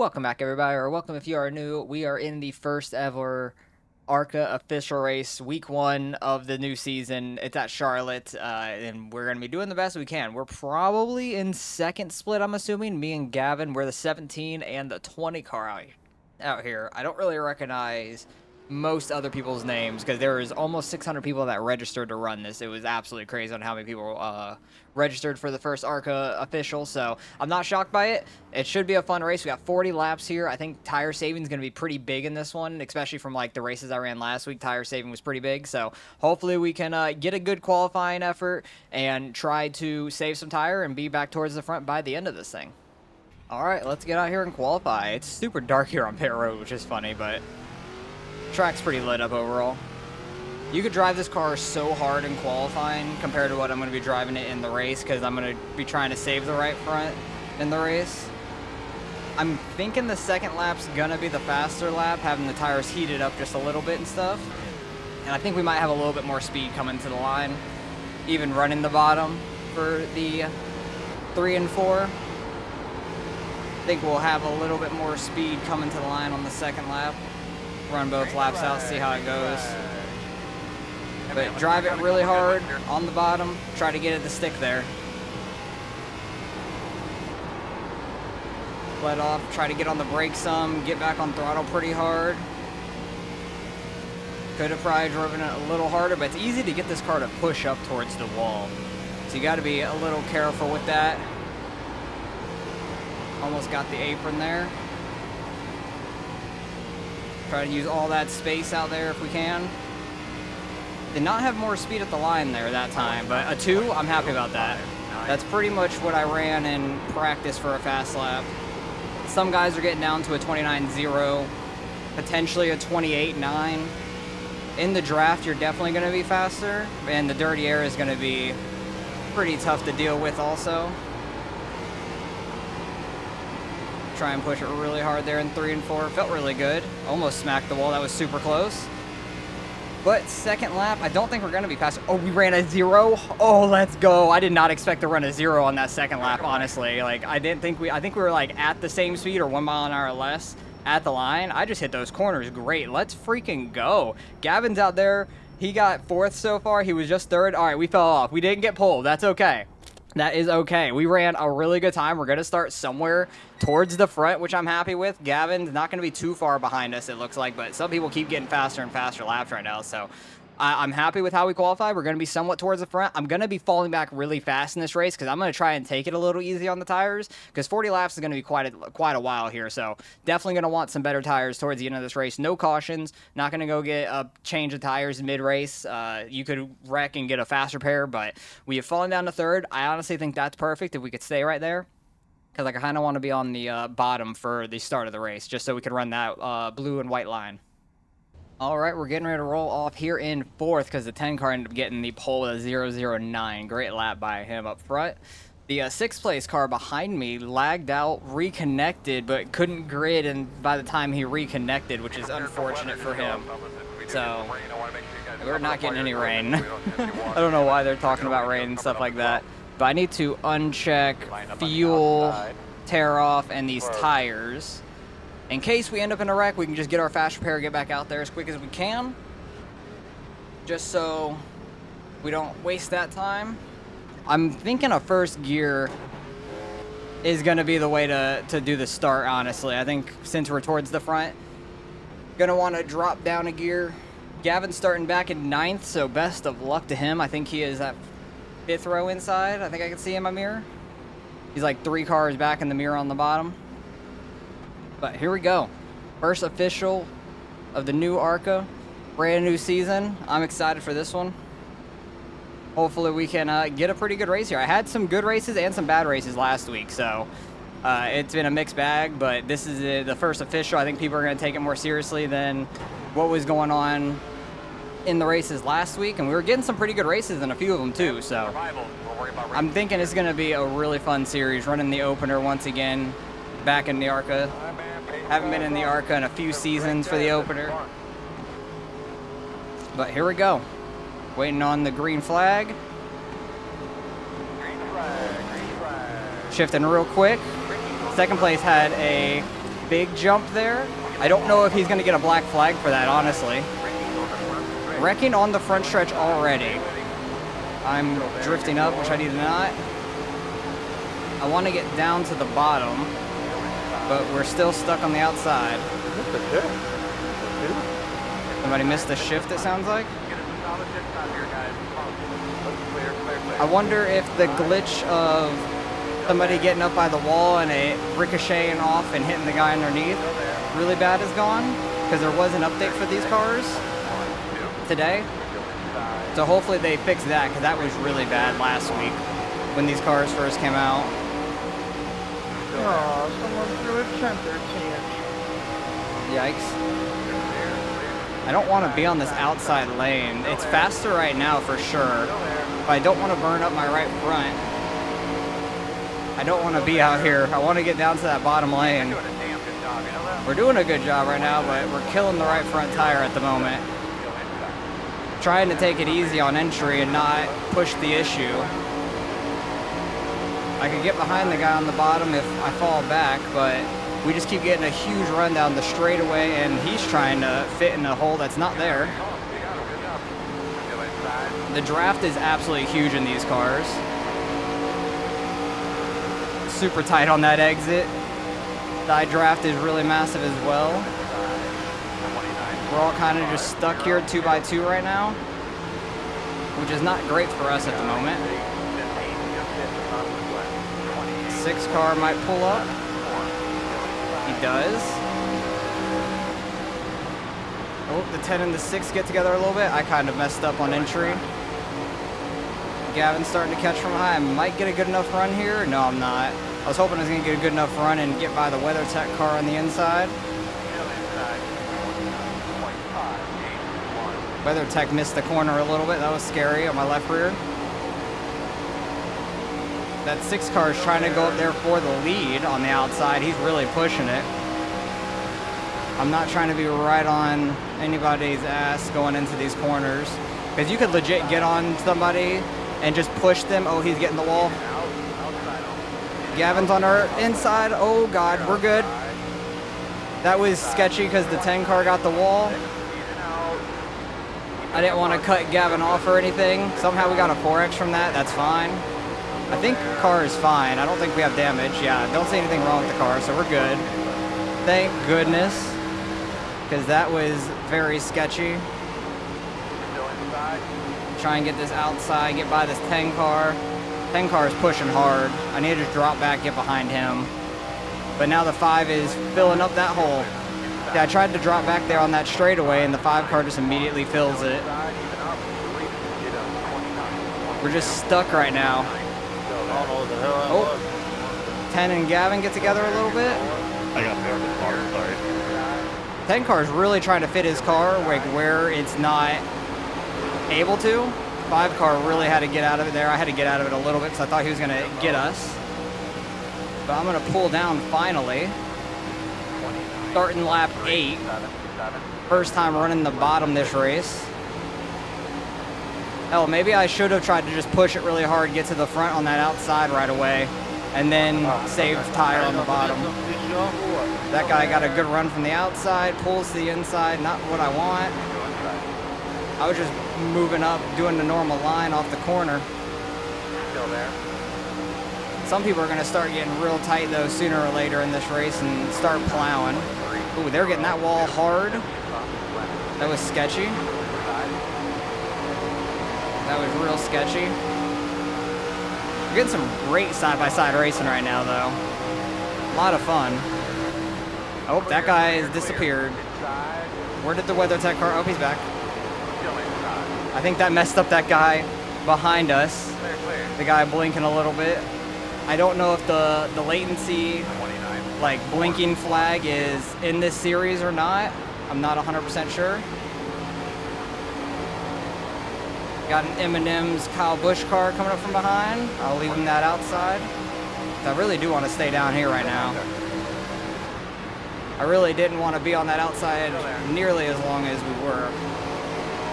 Welcome back, everybody, or welcome if you are new. We are in the first ever ARCA official race, week 1 of the new season. It's at Charlotte, and we're going to be doing the best we can. We're probably in second split, I'm assuming. Me and Gavin, we're the 17 and the 20 car out here. I don't really recognize most other people's names because there is almost 600 people that registered to run this. It was absolutely crazy on how many people registered for the first ARCA official, so I'm not shocked by it. It should be a fun race. We got 40 laps here. I think tire saving is going to be pretty big in this one, especially from like the races I ran last week. Tire saving was pretty big, so hopefully we can get a good qualifying effort and try to save some tire and be back towards the front by the end of this thing. All right, let's get out here and qualify. It's super dark here on pit road, which is funny, but track's pretty lit up overall. You could drive this car so hard in qualifying compared to what I'm going to be driving it in the race, because I'm going to be trying to save the right front in the race. I'm thinking the second lap's going to be the faster lap, having the tires heated up just a little bit and stuff. And I think we might have a little bit more speed coming to the line, even running the bottom for the 3 and 4. I think we'll have a little bit more speed coming to the line on the second lap. Run both laps out, see how it goes. But drive it really hard on the bottom. Try to get it to stick there. Let off, try to get on the brakes some, get back on throttle pretty hard. Could have probably driven it a little harder, but it's easy to get this car to push up towards the wall. So you got to be a little careful with that. Almost got the apron there. Try to use all that space out there if we can. Did not have more speed at the line there that time, but a 2, I'm happy about that. That's pretty much what I ran in practice for a fast lap. Some guys are getting down to a 29.0, potentially a 28.9. In the draft, you're definitely going to be faster, and the dirty air is going to be pretty tough to deal with also. Try and push it really hard there in 3 and 4. Felt really good. Almost smacked the wall. That was super close. But second lap, I don't think we're going to be faster. Oh, we ran a 0. Oh, let's go. I did not expect to run a 0 on that second lap, honestly. Like, I think we were like at the same speed or 1 mile an hour less at the line. I just hit those corners great. Let's freaking go. Gavin's out there. He got 4th so far. He was just 3rd. All right, we fell off. We didn't get pulled. That's okay. That is okay. We ran a really good time. We're going to start somewhere towards the front, which I'm happy with. Gavin's not going to be too far behind us, it looks like, but some people keep getting faster and faster laps right now, so I'm happy with how we qualify. We're going to be somewhat towards the front. I'm going to be falling back really fast in this race because I'm going to try and take it a little easy on the tires because 40 laps is going to be quite a while here. So definitely going to want some better tires towards the end of this race. No cautions. Not going to go get a change of tires mid-race. You could wreck and get a faster pair, but we have fallen down to 3rd. I honestly think that's perfect if we could stay right there because I kind of want to be on the bottom for the start of the race just so we could run that blue and white line. All right, we're getting ready to roll off here in 4th because the 10 car ended up getting the pole with a 009. Great lap by him up front. The 6th place car behind me lagged out, reconnected, but couldn't grid and by the time he reconnected, which is unfortunate for him. So we're not getting any rain. I don't know why they're talking about rain and stuff like that. But I need to uncheck fuel, tear off, and these tires. In case we end up in a wreck, we can just get our fast repair, get back out there as quick as we can. Just so we don't waste that time. I'm thinking a first gear is going to be the way to do the start, honestly. I think since we're towards the front, going to want to drop down a gear. Gavin's starting back in 9th, so best of luck to him. I think he is at 5th row inside. I think I can see in my mirror. He's like 3 cars back in the mirror on the bottom. But here we go. First official of the new ARCA. Brand new season. I'm excited for this one. Hopefully we can get a pretty good race here. I had some good races and some bad races last week, so it's been a mixed bag, but this is the first official. I think people are going to take it more seriously than what was going on in the races last week, and we were getting some pretty good races in a few of them too, so I'm thinking it's going to be a really fun series, running the opener once again, back in the ARCA. Haven't been in the ARCA in a few seasons for the opener. But here we go. Waiting on the green flag. Shifting real quick. Second place had a big jump there. I don't know if he's going to get a black flag for that, honestly. Wrecking on the front stretch already. I'm drifting up, which I need to not. I want to get down to the bottom, but we're still stuck on the outside. Somebody missed the shift, it sounds like. I wonder if the glitch of somebody getting up by the wall and it ricocheting off and hitting the guy underneath really bad is gone, because there was an update for these cars today. So hopefully they fix that, because that was really bad last week when these cars first came out. Oh, someone threw a temper tantrum. Yikes. I don't want to be on this outside lane. It's faster right now for sure, but I don't want to burn up my right front. I don't want to be out here. I want to get down to that bottom lane. We're doing a good job right now, but we're killing the right front tire at the moment. Trying to take it easy on entry and not push the issue. I could get behind the guy on the bottom if I fall back, but we just keep getting a huge run down the straightaway, and he's trying to fit in a hole that's not there. The draft is absolutely huge in these cars. Super tight on that exit. The draft is really massive as well. We're all kind of just stuck here 2x2 right now, which is not great for us at the moment. 6 car might pull up. He does. Oh, the 10 and the 6 get together a little bit. I kind of messed up on entry. Gavin's starting to catch from high. I might get a good enough run here. No, I'm not. I was hoping I was going to get a good enough run and get by the WeatherTech car on the inside. WeatherTech missed the corner a little bit. That was scary on my left rear. That 6 car is trying to go up there for the lead on the outside. He's really pushing it. I'm not trying to be right on anybody's ass going into these corners, because you could legit get on somebody and just push them. Oh, he's getting the wall. Gavin's on our inside. Oh God, we're good. That was sketchy because the 10 car got the wall. I didn't want to cut Gavin off or anything. Somehow we got a 4X from that. That's fine. I think the car is fine. I don't think we have damage. Yeah, don't see anything wrong with the car, so we're good. Thank goodness, because that was very sketchy. Try and get this outside, get by this 10 car. 10 car is pushing hard. I need to just drop back, get behind him. But now the 5 is filling up that hole. Yeah, I tried to drop back there on that straightaway, and the 5 car just immediately fills it. We're just stuck right now. Oh, 10 and Gavin get together a little bit. I got there with the car, sorry. 10 car is really trying to fit his car like where it's not able to. 5 car really had to get out of it there. I had to get out of it a little bit because I thought he was going to get us. But I'm going to pull down finally. Starting lap 8. First time running the bottom this race. Hell, maybe I should have tried to just push it really hard, get to the front on that outside right away, and then save tire on the bottom. That guy got a good run from the outside, pulls to the inside, not what I want. I was just moving up, doing the normal line off the corner. Still there. Some people are going to start getting real tight, though, sooner or later in this race and start plowing. Ooh, they're getting that wall hard. That was sketchy. That was real sketchy. We're getting some great side-by-side racing right now, though. A lot of fun. Oh, that guy has disappeared. Where did the WeatherTech car? Oh, he's back. I think that messed up that guy behind us. The guy blinking a little bit. I don't know if the latency, like, blinking flag is in this series or not. I'm not 100% sure. Got an M&M's Kyle Busch car coming up from behind. I'll leave him that outside. I really do want to stay down here right now. I really didn't want to be on that outside nearly as long as we were.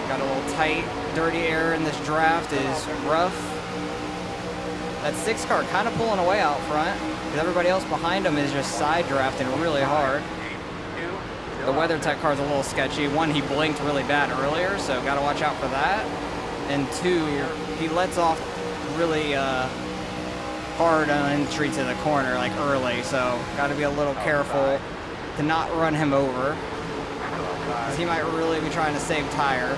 Got a little tight, dirty air in this draft is rough. That 6 car kind of pulling away out front. because everybody else behind him is just side drafting really hard. The WeatherTech car's a little sketchy. One, he blinked really bad earlier, so got to watch out for that. And two, he lets off really hard on entry to the corner, like early, so got to be a little careful to not run him over, because he might really be trying to save tire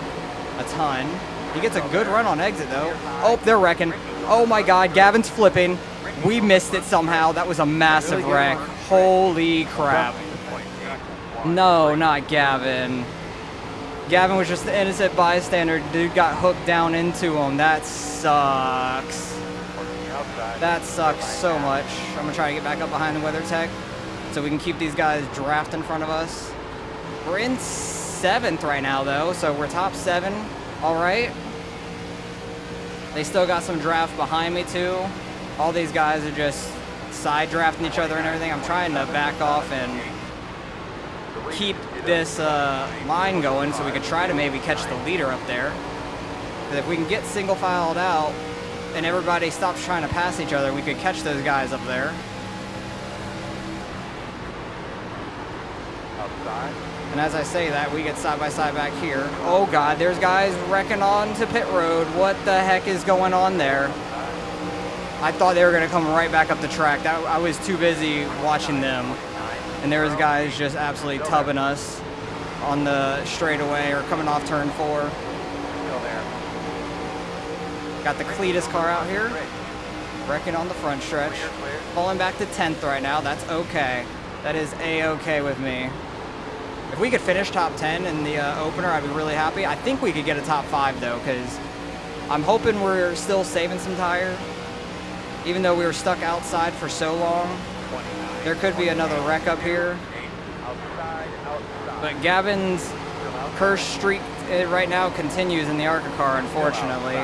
a ton. He gets a good run on exit though. Oh, they're wrecking. Oh my God, Gavin's flipping. We missed it somehow. That was a massive wreck. Holy crap. No, not Gavin. Gavin was just the innocent bystander. Dude got hooked down into him. That sucks. That sucks so much. I'm gonna try to get back up behind the WeatherTech so we can keep these guys draft in front of us. We're in 7th right now though, so we're top 7. All right. They still got some draft behind me too. All these guys are just side drafting each other and everything. I'm trying to back off and keep this line going so we could try to maybe catch the leader up there. Because if we can get single filed out and everybody stops trying to pass each other, we could catch those guys up there. And as I say that, we get side by side back here. Oh God, there's guys wrecking onto pit road. What the heck is going on there? I thought they were gonna come right back up the track. I was too busy watching them. And there was guys just absolutely tubbing us on the straightaway or coming off turn 4. Got the Cletus car out here, wrecking on the front stretch. Falling back to 10th right now, that's okay. That is A-okay with me. If we could finish top 10 in the opener, I'd be really happy. I think we could get a top 5 though, because I'm hoping we're still saving some tire. Even though we were stuck outside for so long, there could be another wreck up here. But Gavin's curse streak right now continues in the ARCA car, unfortunately.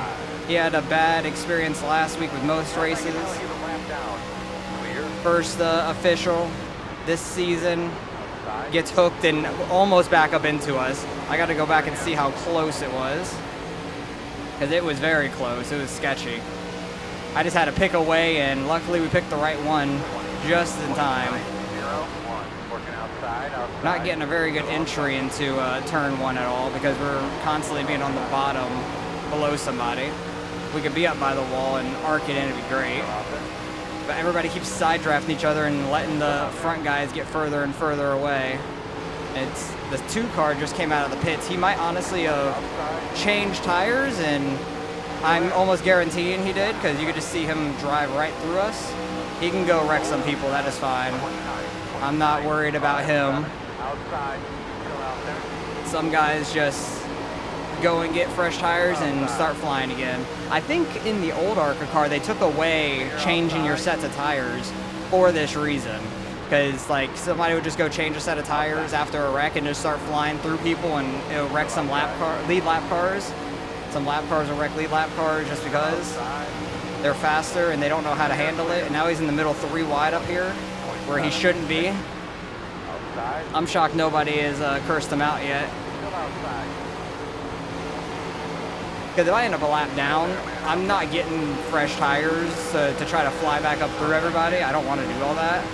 He had a bad experience last week with most races. First official this season gets hooked and almost back up into us. I got to go back and see how close it was, because it was very close. It was sketchy. I just had to pick away, and luckily we picked the right one just in time. Not getting a very good entry into turn 1 at all, because we're constantly being on the bottom below somebody. If we could be up by the wall and arc it in, it'd be great. But everybody keeps side drafting each other and letting the front guys get further and further away. It's the 2 car just came out of the pits. He might honestly have changed tires, and I'm almost guaranteeing he did, because you could just see him drive right through us. He can go wreck some people, that is fine. I'm not worried about him. Some guys just go and get fresh tires and start flying again. I think in the old ARCA car, they took away changing your sets of tires for this reason. Because like somebody would just go change a set of tires after a wreck and just start flying through people, and it'll wreck some lead lap cars. Some lap cars will wreck lead lap cars just because they're faster and they don't know how to handle it. And now he's in the middle 3 wide up here where he shouldn't be. I'm shocked nobody has cursed him out yet. Because if I end up a lap down, I'm not getting fresh tires to try to fly back up through everybody. I don't want to do all that.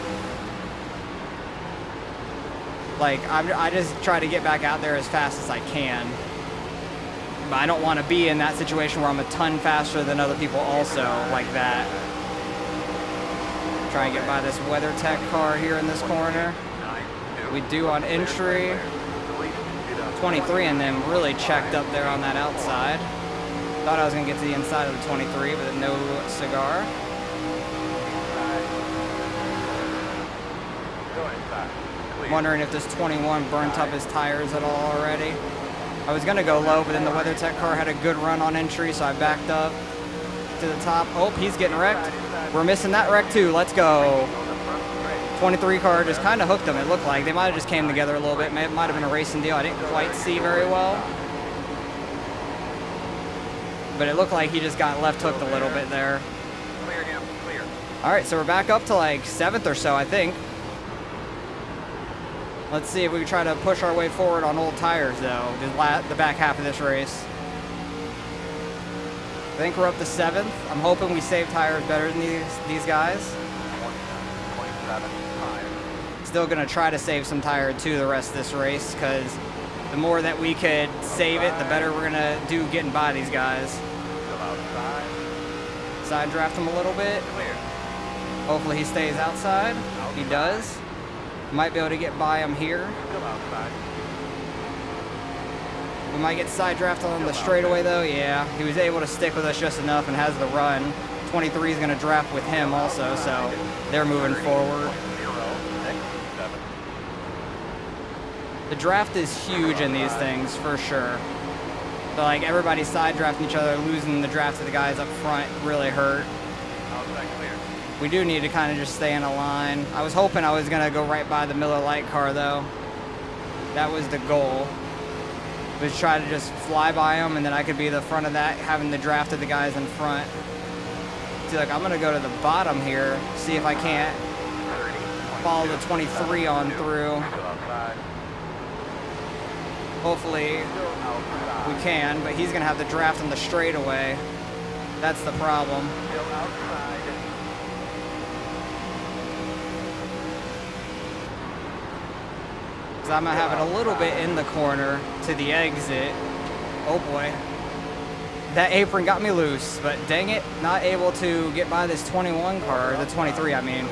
Like, I just try to get back out there as fast as I can. But I don't want to be in that situation where I'm a ton faster than other people also like that. Try and get by this WeatherTech car here in this corner. We do on entry. 23 and them really checked up there on that outside. Thought I was going to get to the inside of the 23, but no cigar. Wondering if this 21 burnt up his tires at all already. I was going to go low, but then the WeatherTech car had a good run on entry, so I backed up to the top. Oh, he's getting wrecked. We're missing that wreck too. Let's go. 23 car just kind of hooked them, it looked like. They might have just came together a little bit. It might have been a racing deal. I didn't quite see very well. But it looked like he just got left hooked a little bit there. All right, so we're back up to like 7th or so, I think. Let's see if we can try to push our way forward on old tires, though, the back half of this race. I think we're up to 7th. I'm hoping we save tires better than these guys. Still going to try to save some tire too the rest of this race, because the more that we could save it, the better we're going to do getting by these guys. Side draft him a little bit. Hopefully he stays outside. He does. Might be able to get by him here. We might get side drafted on the straightaway though. Yeah, he was able to stick with us just enough and has the run. 23 is going to draft with him also, so they're moving forward. The draft is huge in these things for sure. So like everybody's side drafting each other, losing the draft to the guys up front really hurt. We do need to kind of just stay in a line. I was hoping I was going to go right by the Miller Lite car though. That was the goal. Was try to just fly by them, and then I could be the front of that, having the draft of the guys in front. See, like I'm gonna go to the bottom here, see if I can't follow the 23 on through. Hopefully we can, but he's gonna have the draft on the straightaway. That's the problem. I'm gonna have it a little bit in the corner to the exit. Oh boy. That apron got me loose, but dang it, not able to get by this 21 car, the 23 I mean.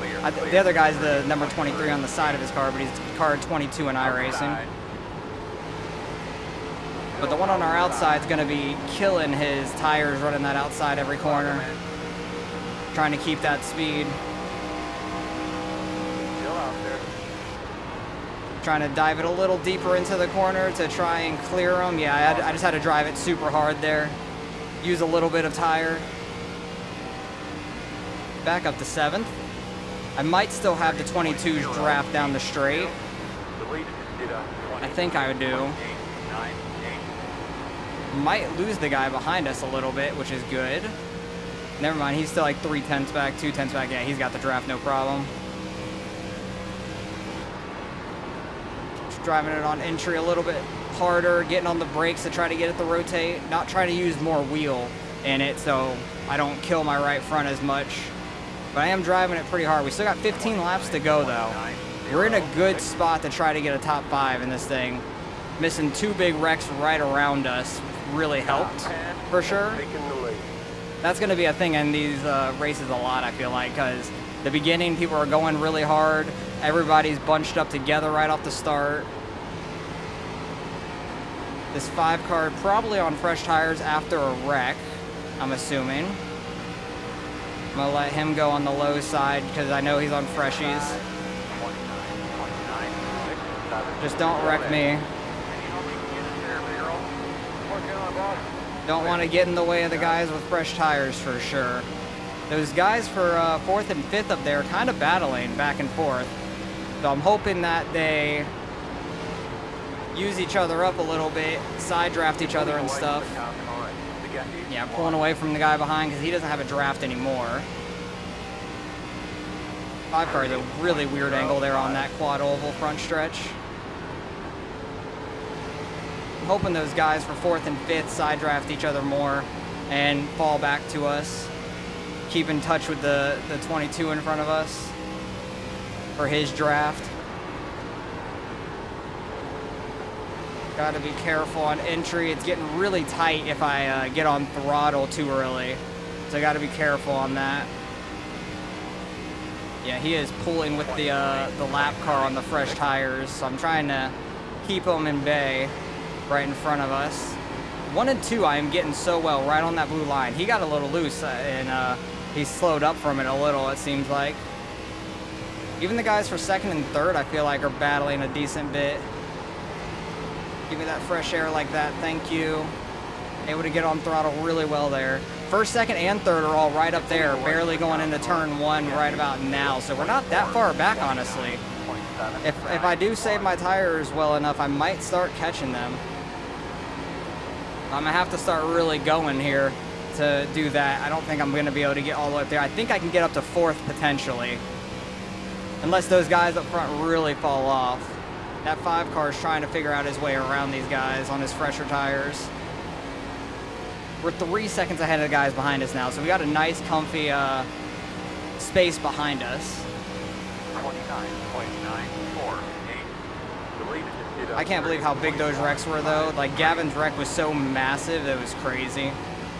The other guy's the number 23 on the side of his car, but he's car 22 in iRacing. But the one on our outside is gonna be killing his tires running that outside every corner. Trying to keep that speed. Trying to dive it a little deeper into the corner to try and clear them. Yeah, I just had to drive it super hard there. Use a little bit of tire. Back up to 7th. I might still have the 22's draft down the straight. I think I would do. Might lose the guy behind us a little bit, which is good. Never mind, he's still like 3/10 back, 2/10 back. Yeah, he's got the draft, no problem. Driving it on entry a little bit harder, getting on the brakes to try to get it to rotate, not trying to use more wheel in it so I don't kill my right front as much. But I am driving it pretty hard. We still got 15 laps to go though. We're in a good spot to try to get a top 5 in this thing. Missing 2 big wrecks right around us really helped for sure. That's going to be a thing in these races a lot, I feel like, because the beginning people are going really hard. Everybody's bunched up together right off the start. This 5 car probably on fresh tires after a wreck, I'm assuming. I'm gonna let him go on the low side because I know he's on freshies. Just don't wreck me. Don't want to get in the way of the guys with fresh tires for sure. Those guys for 4th and 5th up there kind of battling back and forth. So I'm hoping that they use each other up a little bit, side draft each other and stuff. Yeah, I'm pulling away from the guy behind because he doesn't have a draft anymore. 5 car is a really weird angle there on that quad oval front stretch. I'm hoping those guys for 4th and 5th side draft each other more and fall back to us. Keep in touch with the 22 in front of us for his draft. Got to be careful on entry. It's getting really tight if I get on throttle too early. So I got to be careful on that. Yeah, he is pulling with the lap car on the fresh tires. So I'm trying to keep him in bay right in front of us. 1 and 2, I am getting so well right on that blue line. He got a little loose and he slowed up from it a little, it seems like. Even the guys for 2nd and 3rd, I feel like, are battling a decent bit. Give me that fresh air like that, thank you. Able to get on throttle really well there. 1st, 2nd, and 3rd are all right up there, barely going into turn 1 right about now. So we're not that far back, honestly. If I do save my tires well enough, I might start catching them. I'm gonna have to start really going here to do that. I don't think I'm gonna be able to get all the way up there. I think I can get up to 4th potentially. Unless those guys up front really fall off. That 5 car is trying to figure out his way around these guys on his fresher tires. We're 3 seconds ahead of the guys behind us now, so we got a nice, comfy space behind us. I can't believe how big those wrecks were though. Like Gavin's wreck was so massive, it was crazy.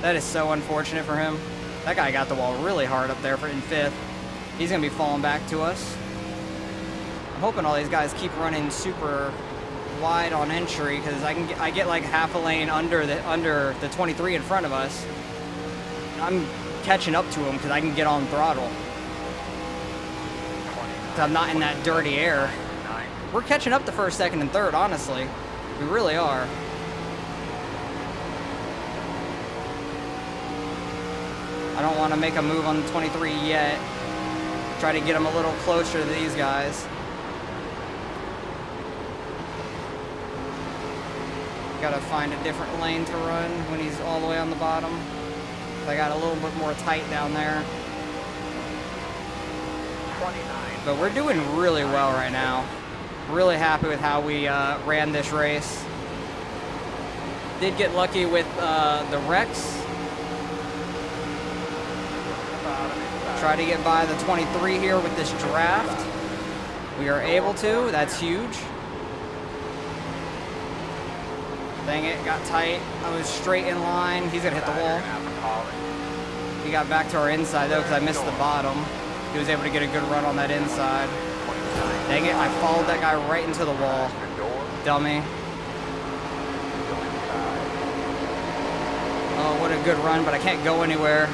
That is so unfortunate for him. That guy got the wall really hard up there in 5th. He's gonna be falling back to us. I'm hoping all these guys keep running super wide on entry because I get like half a lane under the 23 in front of us. I'm catching up to him because I can get on throttle. I'm not in that dirty air. We're catching up to 1st, 2nd, and 3rd, honestly. We really are. I don't want to make a move on the 23 yet. Try to get him a little closer to these guys. Gotta find a different lane to run when he's all the way on the bottom. I got a little bit more tight down there. But we're doing really well right now. Really happy with how we ran this race. Did get lucky with the wrecks. Try to get by the 23 here with this draft. We are able to. That's huge. Dang it, got tight. I was straight in line. He's gonna hit the wall. He got back to our inside though because I missed the bottom. He was able to get a good run on that inside. Dang it, I followed that guy right into the wall. Dummy. Oh, what a good run, but I can't go anywhere.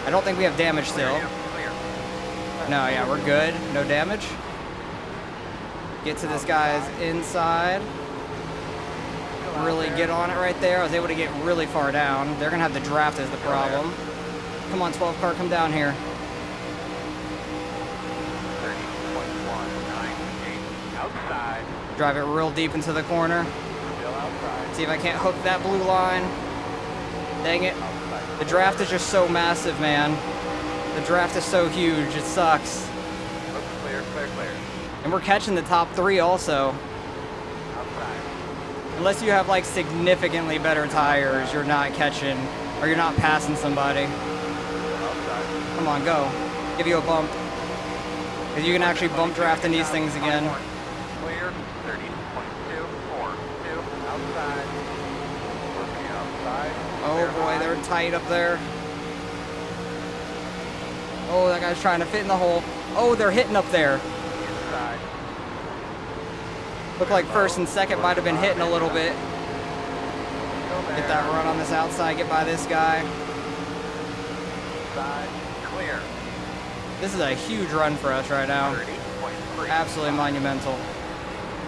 I don't think we have damage still. No, yeah, we're good. No damage. Get to this guy's inside. Really get on it right there. I was able to get really far down. They're going to have the draft as the problem. Come on, 12 car, come down here. Drive it real deep into the corner. See if I can't hook that blue line. Dang it. The draft is just so massive, man. The draft is so huge. It sucks. And we're catching the top 3 also. Unless you have like significantly better tires, you're not catching, or you're not passing somebody. Come on, go. Give you a bump. Because you can actually bump draft in these things again. Clear, 30, 22, 4, 2, outside. Working outside. Oh boy, they're tight up there. Oh, that guy's trying to fit in the hole. Oh, they're hitting up there. Inside. Looked like 1st and 2nd might have been hitting a little bit. Get that run on this outside, get by this guy. Side, clear. This is a huge run for us right now. 30.3. Absolutely monumental.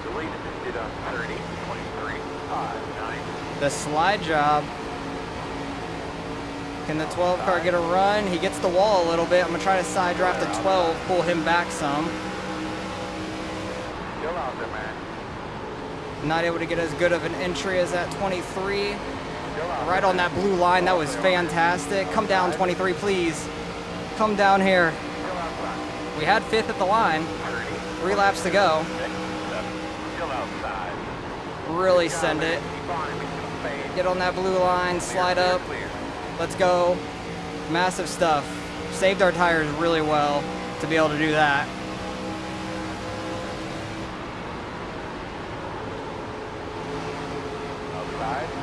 Deleted it on 30, 23, 5, 9. The slide job. Can the 12 car get a run? He gets the wall a little bit. I'm going to try to side draft the 12, pull him back some. Still out there, man. Not able to get as good of an entry as that 23. Right on that blue line. That was fantastic. Come down, 23, please. Come down here. We had 5th at the line. 3 laps to go. Still outside. Really send it. Get on that blue line. Slide up. Let's go. Massive stuff. Saved our tires really well to be able to do that.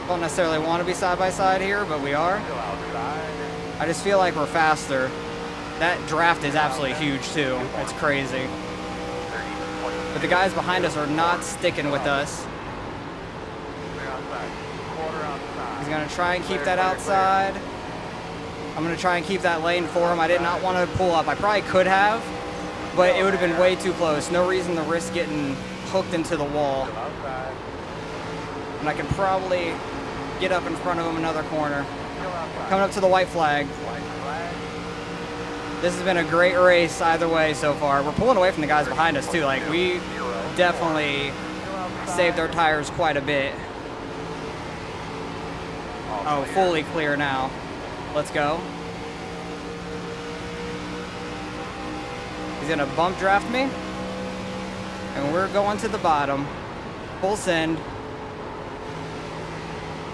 Don't necessarily want to be side by side here, but we are. I just feel like we're faster. That draft is absolutely huge too. It's crazy. But the guys behind us are not sticking with us. He's going to try and keep that outside. I'm going to try and keep that lane for him. I did not want to pull up. I probably could have, but it would have been way too close. No reason to risk getting hooked into the wall. And I could probably get up in front of him another corner. Coming up to the white flag. This has been a great race either way so far. We're pulling away from the guys behind us too. Like, we definitely saved our tires quite a bit. Oh, fully clear now. Let's go. He's gonna bump draft me. And we're going to the bottom. Full send.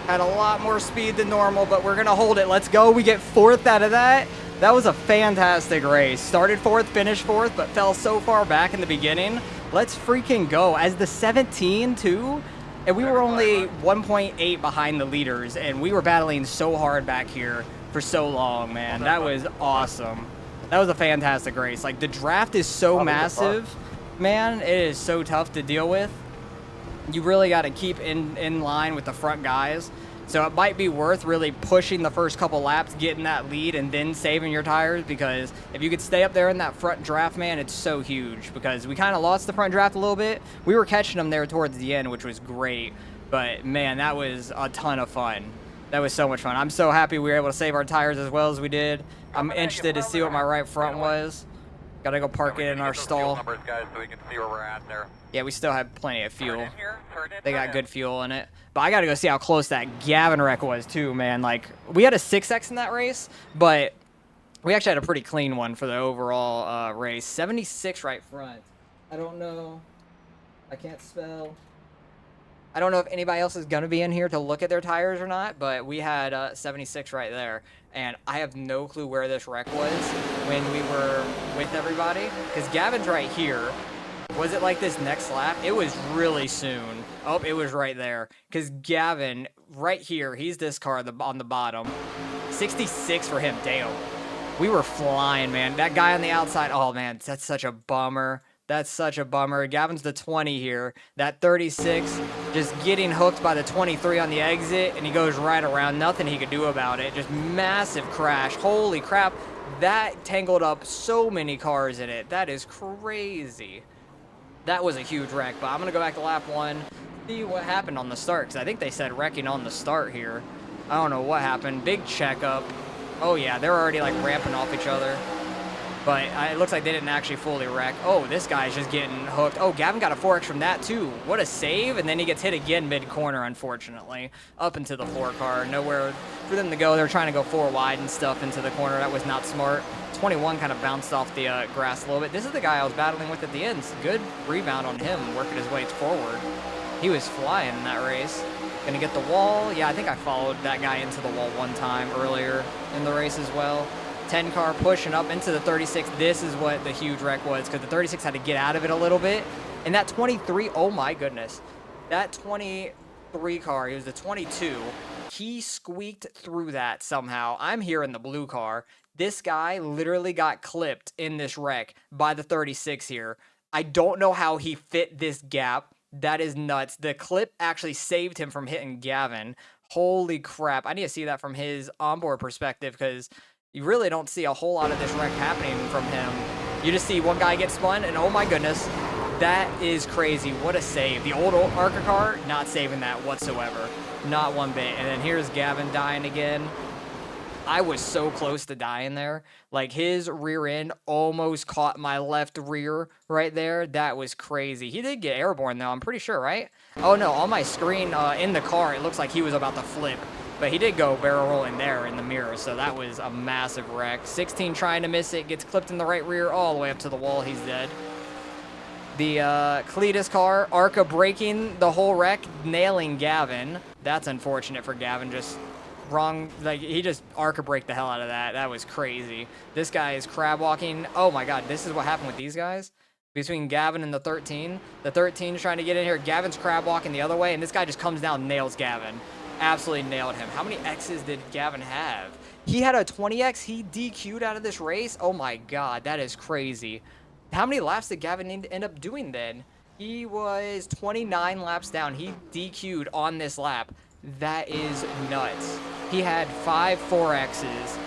Had a lot more speed than normal, but we're gonna hold it. Let's go. We get 4th out of that. That was a fantastic race. Started 4th, finished 4th, but fell so far back in the beginning. Let's freaking go. As the 17, too. And we were only 1.8 behind the leaders, and we were battling so hard back here for so long, man. That was awesome. That was a fantastic race. Like, the draft is so massive, man. It is so tough to deal with. You really got to keep in line with the front guys. So it might be worth really pushing the first couple laps, getting that lead, and then saving your tires, because if you could stay up there in that front draft, man, it's so huge, because we kind of lost the front draft a little bit. We were catching them there towards the end, which was great. But, man, that was a ton of fun. That was so much fun. I'm so happy we were able to save our tires as well as we did. I'm interested to see what my right front was. Gotta go park it in our stall. Numbers, guys, so we can see where we're at there. Yeah, we still have plenty of fuel. They got good fuel in it. But I gotta go see how close that Gavin wreck was too, man. Like, we had a 6X in that race, but we actually had a pretty clean one for the overall race. 76 right front. I don't know. I can't spell. I don't know if anybody else is going to be in here to look at their tires or not, but we had 76 right there. And I have no clue where this wreck was when we were with everybody, because Gavin's right here. Was it like this next lap? It was really soon. Oh, it was right there. Because Gavin, right here, he's this car on the bottom. 66 for him. Damn. We were flying, man. That guy on the outside, oh, man, that's such a bummer. That's such a bummer. Gavin's the 20 here. That 36 just getting hooked by the 23 on the exit, and he goes right around. Nothing he could do about it. Just massive crash. Holy crap. That tangled up so many cars in it. That is crazy. That was a huge wreck, but I'm going to go back to lap 1, see what happened on the start, because I think they said wrecking on the start here. I don't know what happened. Big checkup. Oh, yeah, they're already, like, ramping off each other. But it looks like they didn't actually fully wreck. Oh, this guy's just getting hooked. Oh, Gavin got a 4X from that, too. What a save. And then he gets hit again mid-corner, unfortunately. Up into the 4 car. Nowhere for them to go. They're trying to go 4 wide and stuff into the corner. That was not smart. 21 kind of bounced off the grass a little bit. This is the guy I was battling with at the end. Good rebound on him, working his way forward. He was flying in that race. Gonna get the wall. Yeah, I think I followed that guy into the wall one time earlier in the race as well. 10 car pushing up into the 36. This is what the huge wreck was, because the 36 had to get out of it a little bit. And that 23, oh my goodness. That 23 car, he was the 22. He squeaked through that somehow. I'm here in the blue car. This guy literally got clipped in this wreck by the 36 here. I don't know how he fit this gap. That is nuts. The clip actually saved him from hitting Gavin. Holy crap. I need to see that from his onboard perspective, because you really don't see a whole lot of this wreck happening from him. You just see one guy get spun, and oh my goodness, that is crazy. What a save. The old ARCA car, not saving that whatsoever. Not one bit. And then here's Gavin dying again. I was so close to dying there. Like, his rear end almost caught my left rear right there. That was crazy. He did get airborne, though, I'm pretty sure, right? Oh, no, on my screen in the car, it looks like he was about to flip. But he did go barrel rolling there in the mirror, so that was a massive wreck. 16 trying to miss it, gets clipped in the right rear all the way up to the wall. He's dead. The Cletus car, ARCA breaking the whole wreck, nailing Gavin. That's unfortunate for Gavin, just wrong. Like, he just ARCA braked the hell out of that. That was crazy. This guy is crab walking. Oh my god, this is what happened with these guys. Between Gavin and the 13. The 13 is trying to get in here. Gavin's crab walking the other way, and this guy just comes down and nails Gavin. Absolutely nailed him. How many X's did Gavin have? He had a 20X. He DQ'd out of this race. Oh my god, that is crazy. How many laps did Gavin end up doing then? He was 29 laps down. He DQ'd on this lap. That is nuts. He had 5 4X's.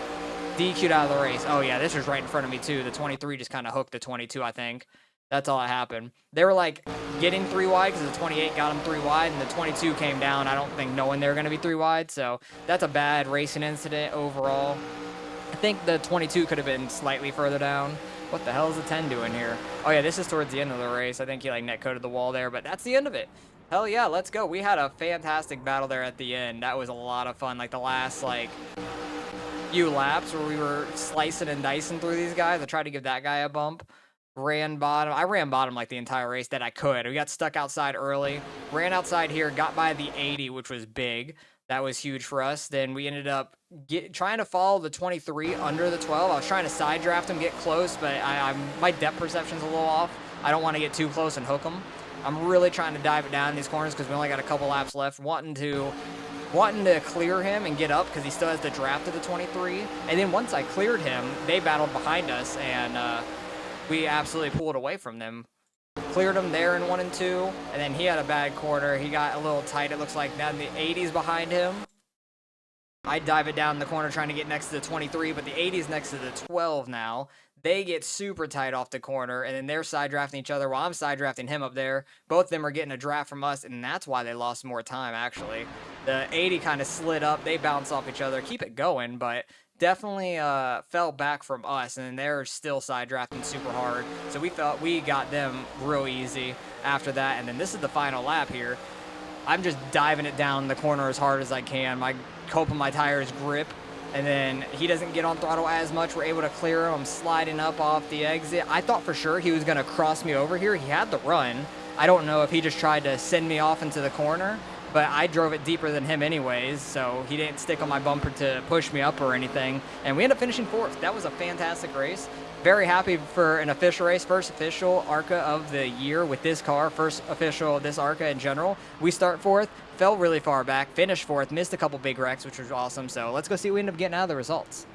DQ'd out of the race. Oh yeah, this was right in front of me too. The 23 just kind of hooked the 22, I think. That's all that happened. They were like getting 3 wide because the 28 got them 3 wide, and the 22 came down, I don't think, knowing they were going to be 3 wide. So that's a bad racing incident overall. I think the 22 could have been slightly further down. What the hell is the 10 doing here? Oh yeah, this is towards the end of the race. I think he like netcoded the wall there, but that's the end of it. Hell yeah, let's go. We had a fantastic battle there at the end. That was a lot of fun. Like the last like few laps where we were slicing and dicing through these guys. I tried to give that guy a bump. Ran bottom. I ran bottom like the entire race that I could. We got stuck outside early. Ran outside here, got by the 80, which was big. That was huge for us. Then we ended up trying to follow the 23 under the 12. I was trying to side draft him, get close, but my depth perception's a little off. I don't want to get too close and hook him. I'm really trying to dive it down in these corners because we only got a couple laps left, wanting to clear him and get up because he still has the draft of the 23. And then once I cleared him, they battled behind us, and we absolutely pulled away from them. Cleared him there in 1 and 2, and then he had a bad corner. He got a little tight, it looks like. Now the 80's behind him. I dive it down the corner trying to get next to the 23, but the 80's next to the 12 now. They get super tight off the corner, and then they're side drafting each other while I'm side drafting him up there. Both of them are getting a draft from us, and that's why they lost more time, actually. The 80 kind of slid up. They bounce off each other, keep it going, but definitely fell back from us, and they're still side drafting super hard. So we thought we got them real easy after that, and then this is the final lap here. I'm just diving it down the corner as hard as I can. Hoping my tires grip, and then he doesn't get on throttle as much. We're able to clear him. I'm sliding up off the exit. I thought for sure he was going to cross me over here. He had the run. I don't know if he just tried to send me off into the corner, but I drove it deeper than him anyways, so he didn't stick on my bumper to push me up or anything, and we ended up finishing 4th. That was a fantastic race. Very happy for an official race, first official ARCA of the year with this car, first official this ARCA in general. We start 4th, fell really far back, finished 4th, missed a couple big wrecks, which was awesome. So let's go see what we end up getting out of the results.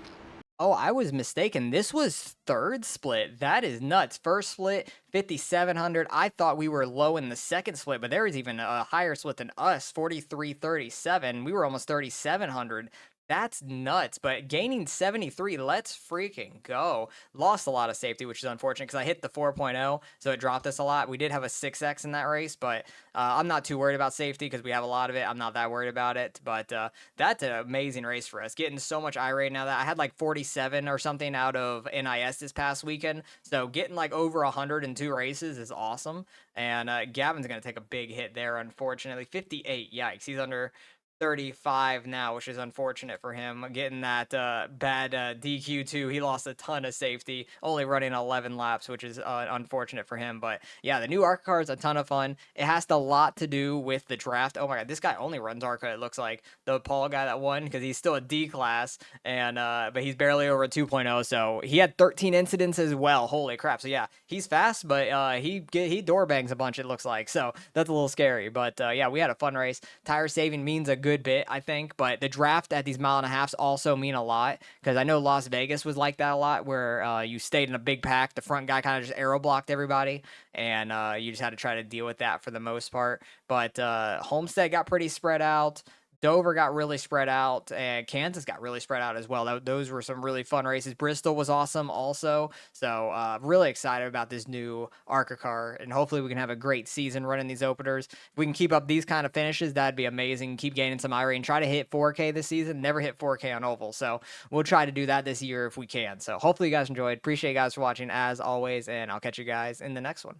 Oh, I was mistaken. This was 3rd split. That is nuts. First split, 5,700. I thought we were low in the 2nd split, but there was even a higher split than us, 4337. We were almost 3,700. That's nuts, but gaining 73, let's freaking go. Lost a lot of safety, which is unfortunate because I hit the 4.0, so it dropped us a lot. We did have a 6X in that race, but I'm not too worried about safety because we have a lot of it. I'm not that worried about it, but that's an amazing race for us. Getting so much I-rate now that I had like 47 or something out of NIS this past weekend, so getting like over 100 in 2 races is awesome, and Gavin's going to take a big hit there, unfortunately. 58, yikes. He's under 35 now, which is unfortunate for him. Getting that bad DQ too. He lost a ton of safety, only running 11 laps, which is unfortunate for him. But yeah, the new ARCA car is a ton of fun. It has a lot to do with the draft. Oh my god, this guy only runs ARCA, it looks like. The Paul guy that won, because he's still a D class, and but he's barely over a 2.0, so he had 13 incidents as well. Holy crap. So yeah, he's fast, but he door bangs a bunch, it looks like. So that's a little scary. But yeah, we had a fun race. Tire saving means a good bit, I think, but the draft at these 1.5 miles also mean a lot, because I know Las Vegas was like that a lot, where you stayed in a big pack, the front guy kind of just aero blocked everybody, and you just had to try to deal with that for the most part. But Homestead got pretty spread out, Dover got really spread out, and Kansas got really spread out as well. Those were some really fun races. Bristol was awesome also. So really excited about this new ARCA car, and hopefully we can have a great season running these openers. If we can keep up these kind of finishes, that'd be amazing. Keep gaining some I-rate and try to hit 4K this season. Never hit 4K on oval, so we'll try to do that this year if we can. So hopefully you guys enjoyed. Appreciate you guys for watching as always, and I'll catch you guys in the next one.